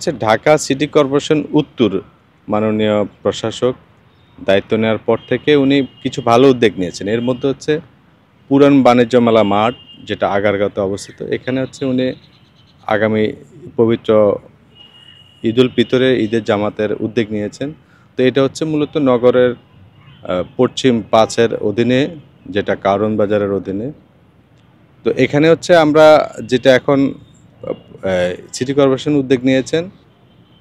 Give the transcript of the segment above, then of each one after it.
Dhaka city corporation উত্তর মাননীয় প্রশাসক দায়িত্ব নেওয়ার পর থেকে উনি কিছু ভালো উদ্যোগ নিয়েছেন। এর মধ্যে হচ্ছে পুরান বাণিজ্য মেলা মাঠ, যেটা আগারগাঁওতে অবস্থিত। এখানে হচ্ছে উনি আগামী পবিত্র ঈদুল ফিতরে ঈদের জামাতের উদ্যোগ নিয়েছেন। তো এটা হচ্ছে মূলত নগরের পশ্চিম ৫-এর অধীনে, যেটা কারওয়ান বাজারের অধীনে। তো এখানে হচ্ছে আমরা যেটা এখন সিটি কর্পোরেশন উদ্যোগ নিয়েছেন,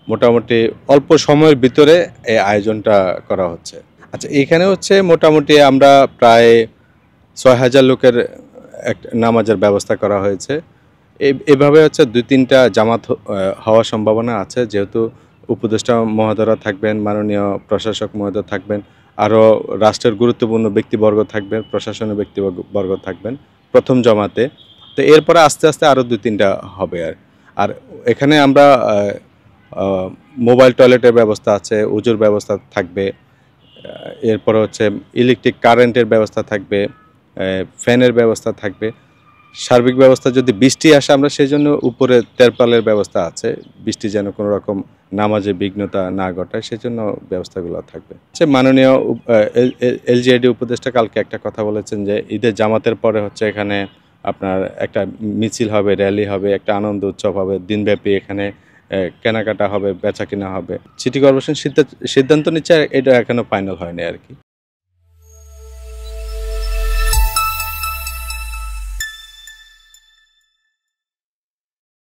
মোটামুটি অল্প সময়ের ভিতরে এই আয়োজনটা করা হচ্ছে। আচ্ছা, এখানে হচ্ছে মোটামুটি আমরা প্রায় ৬,০০০ লোকের নামাজের ব্যবস্থা করা হয়েছে। এভাবে হচ্ছে ২-৩টা জামাত হওয়ার সম্ভাবনা আছে, যেহেতু উপদেষ্টা মহোদয়রা থাকবেন, মাননীয় প্রশাসক মহোদয় থাকবেন, আরও রাষ্ট্রের গুরুত্বপূর্ণ ব্যক্তিবর্গ থাকবেন, প্রশাসনের ব্যক্তিবর্গ থাকবেন প্রথম জমাতে। তো এরপরে আস্তে আস্তে আরও ২-৩টা হবে। আর এখানে আমরা মোবাইল টয়লেটের ব্যবস্থা আছে, উজুর ব্যবস্থা থাকবে, এরপরে হচ্ছে ইলেকট্রিক কারেন্টের ব্যবস্থা থাকবে, ফ্যানের ব্যবস্থা থাকবে। সার্বিক ব্যবস্থা যদি বৃষ্টি আসে, আমরা সেই জন্য উপরে তেরপালের ব্যবস্থা আছে, বৃষ্টি যেন কোনো রকম নামাজে বিঘ্নতা না ঘটায়, সেজন্য ব্যবস্থাগুলো থাকবে। সে মাননীয় এলজিআইডি উপদেষ্টা কালকে একটা কথা বলেছেন যে ঈদের জামাতের পরে হচ্ছে এখানে আপনার একটা মিছিল হবে, র্যালি হবে, একটা আনন্দ উৎসব হবে, দিনব্যাপী এখানে কেনাকাটা হবে, বেচা কিনা হবে। সিটি কর্পোরেশন সিদ্ধান্ত নিচ্ছে, এটা এখনো ফাইনাল হয়নি আর কি।